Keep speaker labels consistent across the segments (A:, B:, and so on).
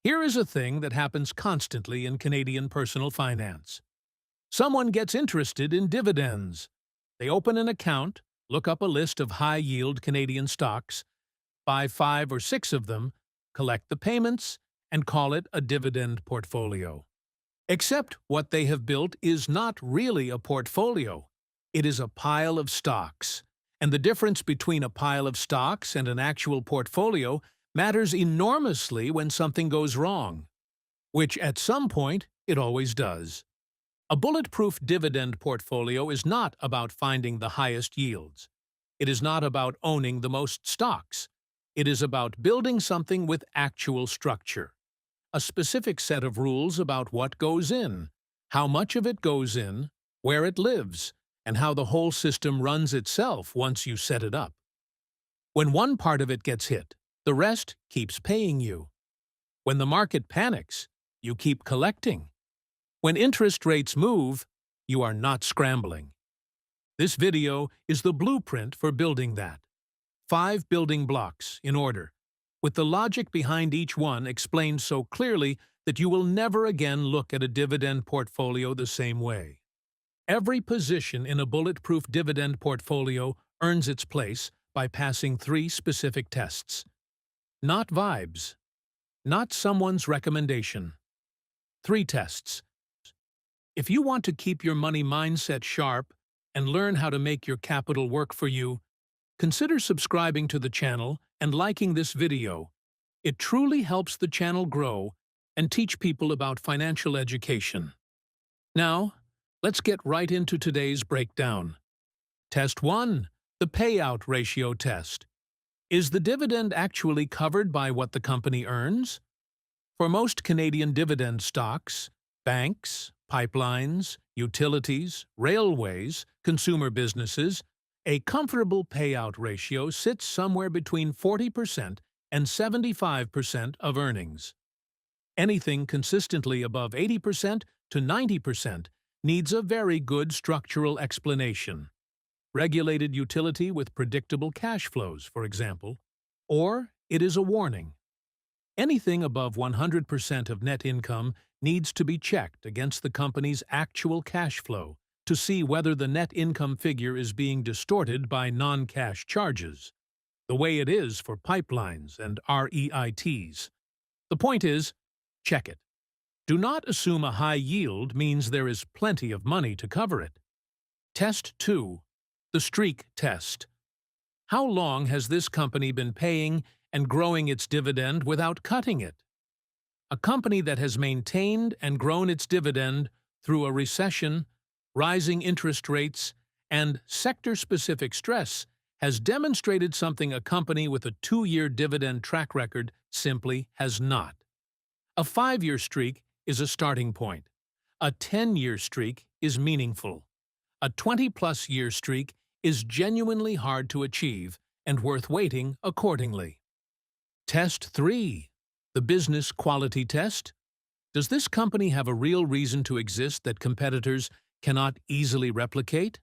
A: Here is a thing that happens constantly in Canadian personal finance. Someone gets interested in dividends. They open an account, look up a list of high-yield Canadian stocks, buy 5 or 6 of them, collect the payments, and call it a dividend portfolio. Except what they have built is not really a portfolio. It is a pile of stocks. And the difference between a pile of stocks and an actual portfolio matters enormously when something goes wrong, which at some point it always does. A bulletproof dividend portfolio is not about finding the highest yields. It is not about owning the most stocks. It is about building something with actual structure. A specific set of rules about what goes in, how much of it goes in, where it lives, and how the whole system runs itself once you set it up. When one part of it gets hit, the rest keeps paying you. When the market panics, you keep collecting. When interest rates move, you are not scrambling. This video is the blueprint for building that. 5 building blocks, in order, with the logic behind each one explained so clearly that you will never again look at a dividend portfolio the same way. Every position in a bulletproof dividend portfolio earns its place by passing 3 specific tests. Not vibes. Not someone's recommendation. 3 tests. If you want to keep your money mindset sharp and learn how to make your capital work for you, consider subscribing to the channel and liking this video. It truly helps the channel grow and teach people about financial education. Now, let's get right into today's breakdown. Test 1. The payout ratio test. Is the dividend actually covered by what the company earns? For most Canadian dividend stocks, banks, pipelines, utilities, railways, consumer businesses, a comfortable payout ratio sits somewhere between 40% and 75% of earnings. Anything consistently above 80% to 90% needs a very good structural explanation. Regulated utility with predictable cash flows, for example, or it is a warning. Anything above 100% of net income needs to be checked against the company's actual cash flow to see whether the net income figure is being distorted by non-cash charges, the way it is for pipelines and REITs. The point is, check it. Do not assume a high yield means there is plenty of money to cover it. Test 2. The streak test. How long has this company been paying and growing its dividend without cutting it? A company that has maintained and grown its dividend through a recession, rising interest rates, and sector-specific stress has demonstrated something a company with a 2-year dividend track record simply has not. A 5-year streak is a starting point. A 10-year streak is meaningful. A 20-plus year streak is genuinely hard to achieve and worth waiting accordingly. Test 3. The business quality test. Does this company have a real reason to exist that competitors cannot easily replicate?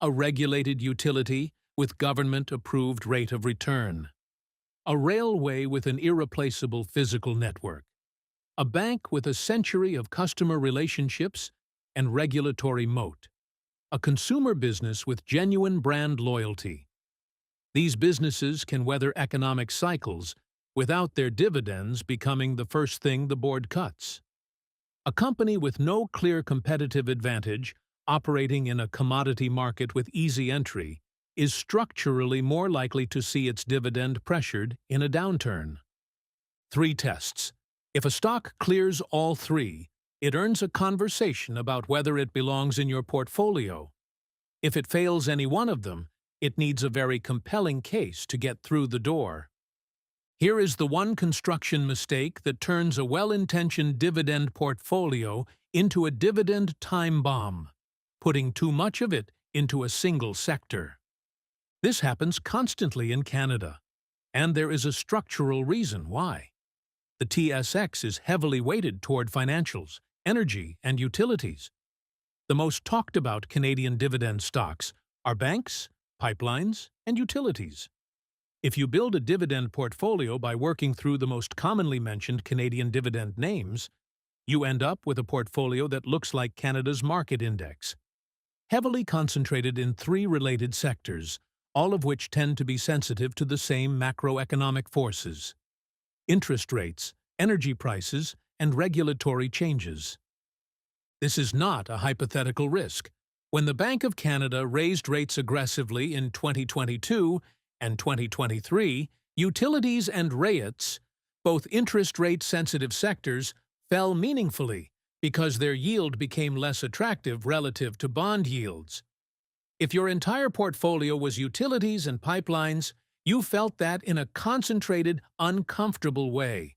A: A regulated utility with government-approved rate of return. A railway with an irreplaceable physical network. A bank with a century of customer relationships and regulatory moat. A consumer business with genuine brand loyalty. These businesses can weather economic cycles without their dividends becoming the first thing the board cuts. A company with no clear competitive advantage, operating in a commodity market with easy entry, is structurally more likely to see its dividend pressured in a downturn. 3 tests. If a stock clears all 3, it earns a conversation about whether it belongs in your portfolio. If it fails any one of them, it needs a very compelling case to get through the door. Here is the one construction mistake that turns a well-intentioned dividend portfolio into a dividend time bomb, putting too much of it into a single sector. This happens constantly in Canada, and there is a structural reason why. The TSX is heavily weighted toward financials, energy, and utilities. The most talked about Canadian dividend stocks are banks, pipelines, and utilities. If you build a dividend portfolio by working through the most commonly mentioned Canadian dividend names, you end up with a portfolio that looks like Canada's market index, heavily concentrated in three related sectors, all of which tend to be sensitive to the same macroeconomic forces: interest rates, energy prices, and regulatory changes. This is not a hypothetical risk. When the Bank of Canada raised rates aggressively in 2022 and 2023, utilities and REITs, both interest rate-sensitive sectors, fell meaningfully because their yield became less attractive relative to bond yields. If your entire portfolio was utilities and pipelines, you felt that in a concentrated, uncomfortable way.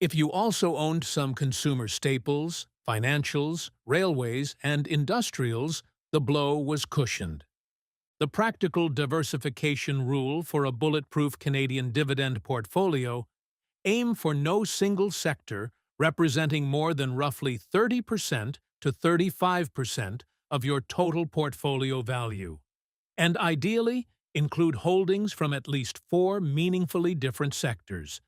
A: If you also owned some consumer staples, financials, railways, and industrials, the blow was cushioned. The practical diversification rule for a bulletproof Canadian dividend portfolio: aim for no single sector representing more than roughly 30% to 35% of your total portfolio value, and ideally include holdings from at least four meaningfully different sectors: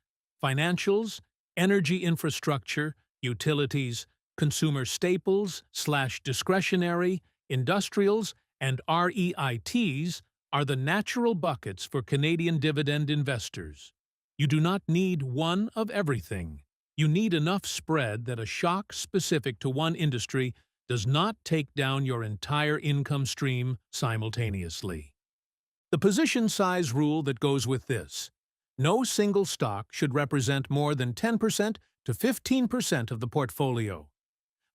A: financials, energy infrastructure, utilities, consumer staples/discretionary, industrials, and REITs are the natural buckets for Canadian dividend investors. You do not need one of everything. You need enough spread that a shock specific to one industry does not take down your entire income stream simultaneously. The position size rule that goes with this: no single stock should represent more than 10% to 15% of the portfolio.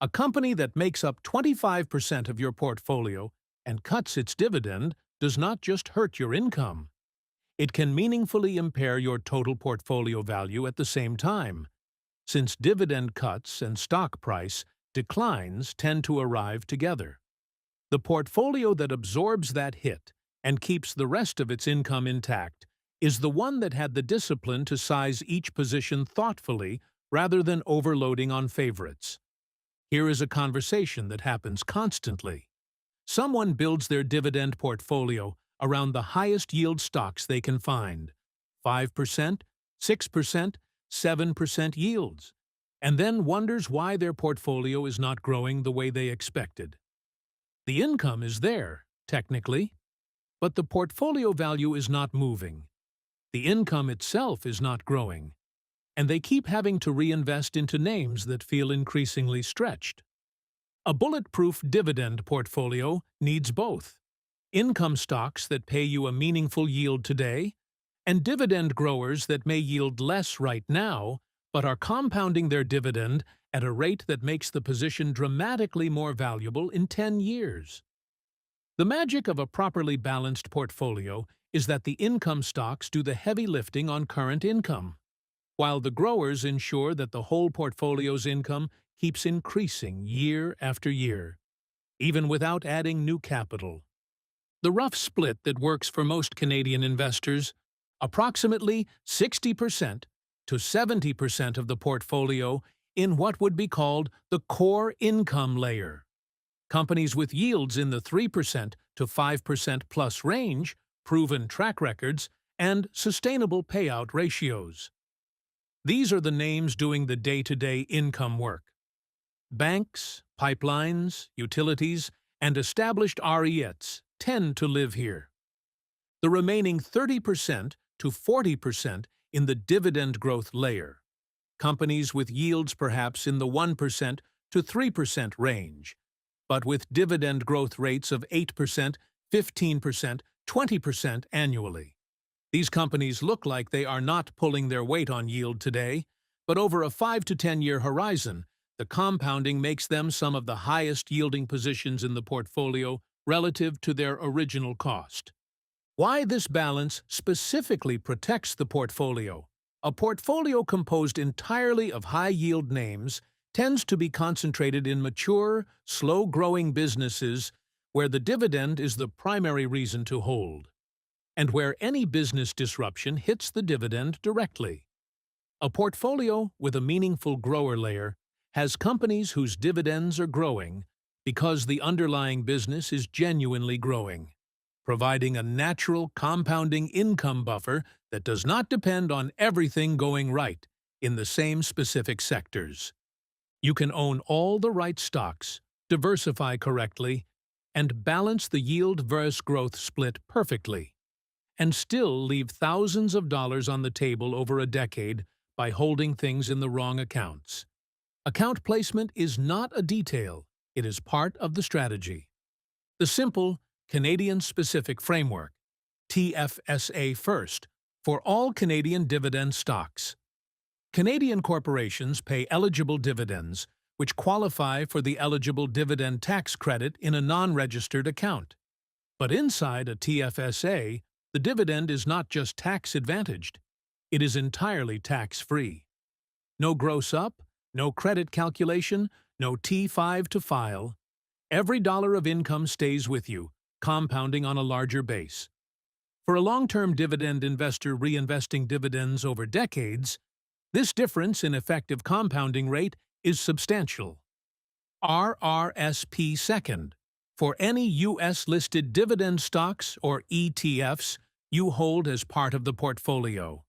A: A company that makes up 25% of your portfolio and cuts its dividend does not just hurt your income. It can meaningfully impair your total portfolio value at the same time, since dividend cuts and stock price declines tend to arrive together. The portfolio that absorbs that hit and keeps the rest of its income intact is the one that had the discipline to size each position thoughtfully rather than overloading on favorites. Here is a conversation that happens constantly. Someone builds their dividend portfolio around the highest yield stocks they can find: 5%, 6%, 7% yields, and then wonders why their portfolio is not growing the way they expected. The income is there, technically, but the portfolio value is not moving. The income itself is not growing, and they keep having to reinvest into names that feel increasingly stretched. A bulletproof dividend portfolio needs both: income stocks that pay you a meaningful yield today, and dividend growers that may yield less right now, but are compounding their dividend at a rate that makes the position dramatically more valuable in 10 years. The magic of a properly balanced portfolio is that the income stocks do the heavy lifting on current income, while the growers ensure that the whole portfolio's income keeps increasing year after year, even without adding new capital. The rough split that works for most Canadian investors: approximately 60% to 70% of the portfolio in what would be called the core income layer. Companies with yields in the 3% to 5% plus range, proven track records, and sustainable payout ratios. These are the names doing the day-to-day income work. Banks, pipelines, utilities, and established REITs tend to live here. The remaining 30% to 40% in the dividend growth layer. Companies with yields perhaps in the 1% to 3% range, but with dividend growth rates of 8%, 15%, 20% annually. These companies look like they are not pulling their weight on yield today, but over a 5 to 10-year horizon, the compounding makes them some of the highest-yielding positions in the portfolio relative to their original cost. Why this balance specifically protects the portfolio? A portfolio composed entirely of high-yield names tends to be concentrated in mature, slow-growing businesses where the dividend is the primary reason to hold, and where any business disruption hits the dividend directly. A portfolio with a meaningful grower layer has companies whose dividends are growing because the underlying business is genuinely growing, providing a natural compounding income buffer that does not depend on everything going right in the same specific sectors. You can own all the right stocks, diversify correctly, and balance the yield versus growth split perfectly, and still leave thousands of dollars on the table over a decade by holding things in the wrong accounts. Account placement is not a detail, it is part of the strategy. The simple, Canadian-specific framework, TFSA first, for all Canadian dividend stocks. Canadian corporations pay eligible dividends, which qualify for the eligible dividend tax credit in a non-registered account. But inside a TFSA, the dividend is not just tax-advantaged, it is entirely tax-free. No gross-up, no credit calculation, no T5 to file. Every dollar of income stays with you, compounding on a larger base. For a long-term dividend investor reinvesting dividends over decades, this difference in effective compounding rate is substantial. RRSP second. For any U.S.-listed dividend stocks or ETFs you hold as part of the portfolio.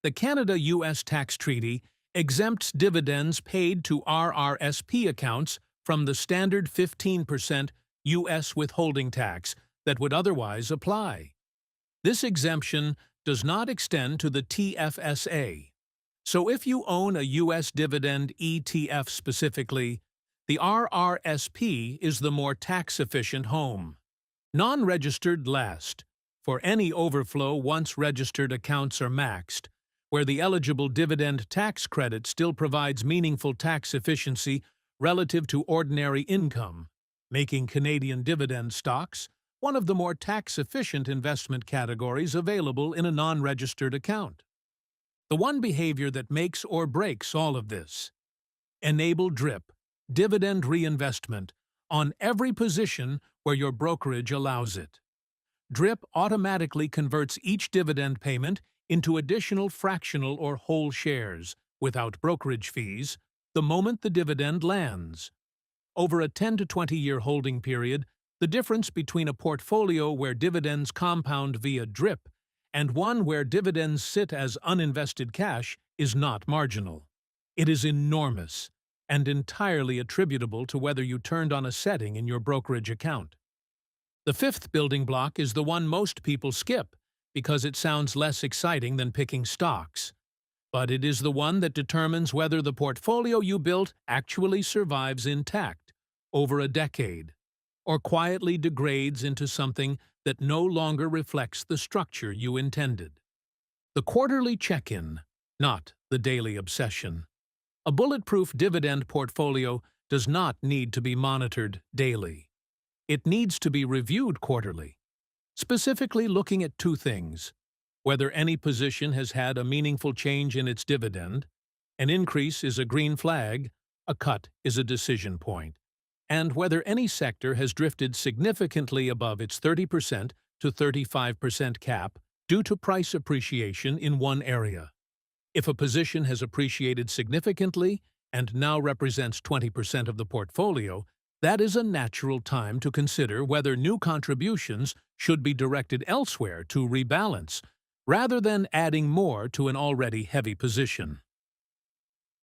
A: The Canada-U.S. tax treaty exempts dividends paid to RRSP accounts from the standard 15% U.S. withholding tax that would otherwise apply. This exemption does not extend to the TFSA. So if you own a U.S. dividend ETF specifically, the RRSP is the more tax-efficient home. Non-registered last. For any overflow once registered accounts are maxed, where the eligible dividend tax credit still provides meaningful tax efficiency relative to ordinary income, making Canadian dividend stocks one of the more tax-efficient investment categories available in a non-registered account. The one behavior that makes or breaks all of this. Enable DRIP, dividend reinvestment, on every position where your brokerage allows it. DRIP automatically converts each dividend payment into additional fractional or whole shares, without brokerage fees, the moment the dividend lands. Over a 10 to 20-year holding period, the difference between a portfolio where dividends compound via DRIP and one where dividends sit as uninvested cash is not marginal. It is enormous and entirely attributable to whether you turned on a setting in your brokerage account. The fifth building block is the one most people skip because it sounds less exciting than picking stocks. But it is the one that determines whether the portfolio you built actually survives intact over a decade, or quietly degrades into something that no longer reflects the structure you intended. The quarterly check-in, not the daily obsession. A bulletproof dividend portfolio does not need to be monitored daily. It needs to be reviewed quarterly, specifically looking at two things: whether any position has had a meaningful change in its dividend, an increase is a green flag, a cut is a decision point, and whether any sector has drifted significantly above its 30% to 35% cap due to price appreciation in one area. If a position has appreciated significantly and now represents 20% of the portfolio, that is a natural time to consider whether new contributions should be directed elsewhere to rebalance, rather than adding more to an already heavy position.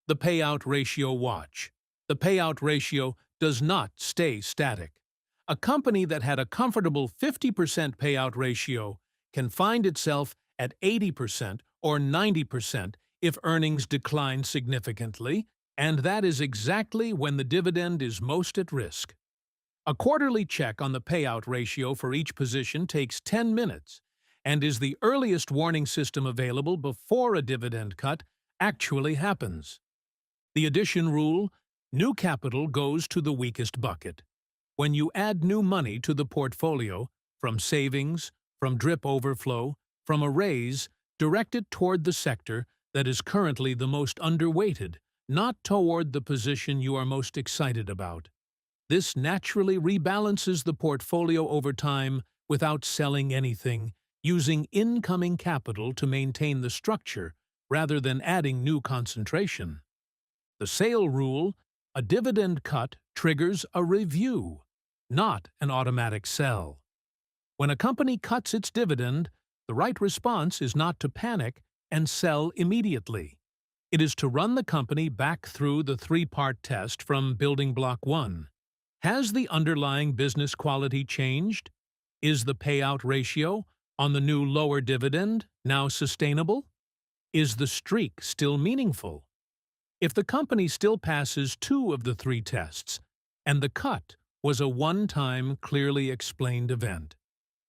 A: The payout ratio watch. The payout ratio does not stay static. A company that had a comfortable 50% payout ratio can find itself at 80% or 90% if earnings decline significantly, and that is exactly when the dividend is most at risk. A quarterly check on the payout ratio for each position takes 10 minutes and is the earliest warning system available before a dividend cut actually happens. The addition rule: new capital goes to the weakest bucket. When you add new money to the portfolio, from savings, from DRIP overflow, from a raise, direct it toward the sector that is currently the most underweighted, not toward the position you are most excited about. This naturally rebalances the portfolio over time without selling anything, using incoming capital to maintain the structure rather than adding new concentration. The sale rule: a dividend cut triggers a review, not an automatic sell. When a company cuts its dividend, The right response is not to panic and sell immediately. It is to run the company back through the three-part test from building block 1. Has the underlying business quality changed? Is the payout ratio on the new lower dividend now sustainable? Is the streak still meaningful? If the company still passes 2 of the 3 tests, and the cut was a one-time, clearly explained event,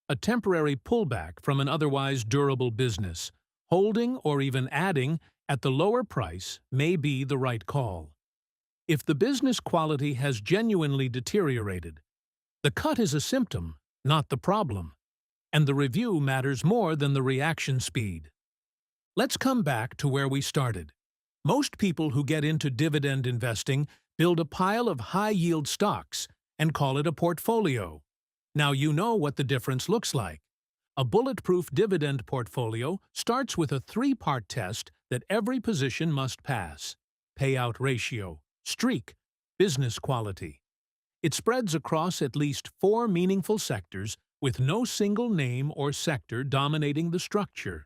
A: a temporary pullback from an otherwise durable business, holding or even adding at the lower price may be the right call. If the business quality has genuinely deteriorated, the cut is a symptom, not the problem, and the review matters more than the reaction speed. Let's come back to where we started. Most people who get into dividend investing build a pile of high-yield stocks and call it a portfolio. Now you know what the difference looks like. A bulletproof dividend portfolio starts with a 3-part test that every position must pass: payout ratio, streak, business quality. It spreads across at least 4 meaningful sectors with no single name or sector dominating the structure.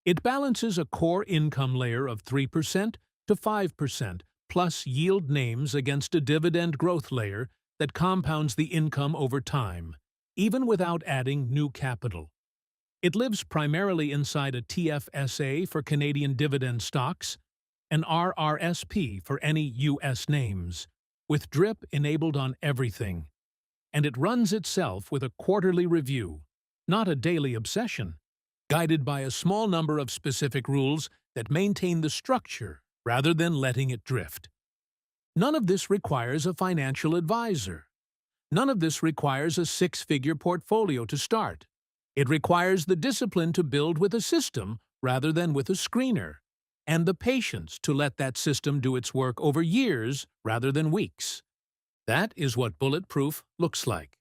A: It balances a core income layer of 3% to 5% plus yield names against a dividend growth layer that compounds the income over time, even without adding new capital. It lives primarily inside a TFSA for Canadian dividend stocks, an RRSP for any U.S. names, with DRIP enabled on everything. And it runs itself with a quarterly review, not a daily obsession, guided by a small number of specific rules that maintain the structure rather than letting it drift. None of this requires a financial advisor. None of this requires a 6-figure portfolio to start. It requires the discipline to build with a system rather than with a screener, and the patience to let that system do its work over years rather than weeks. That is what Bulletproof looks like.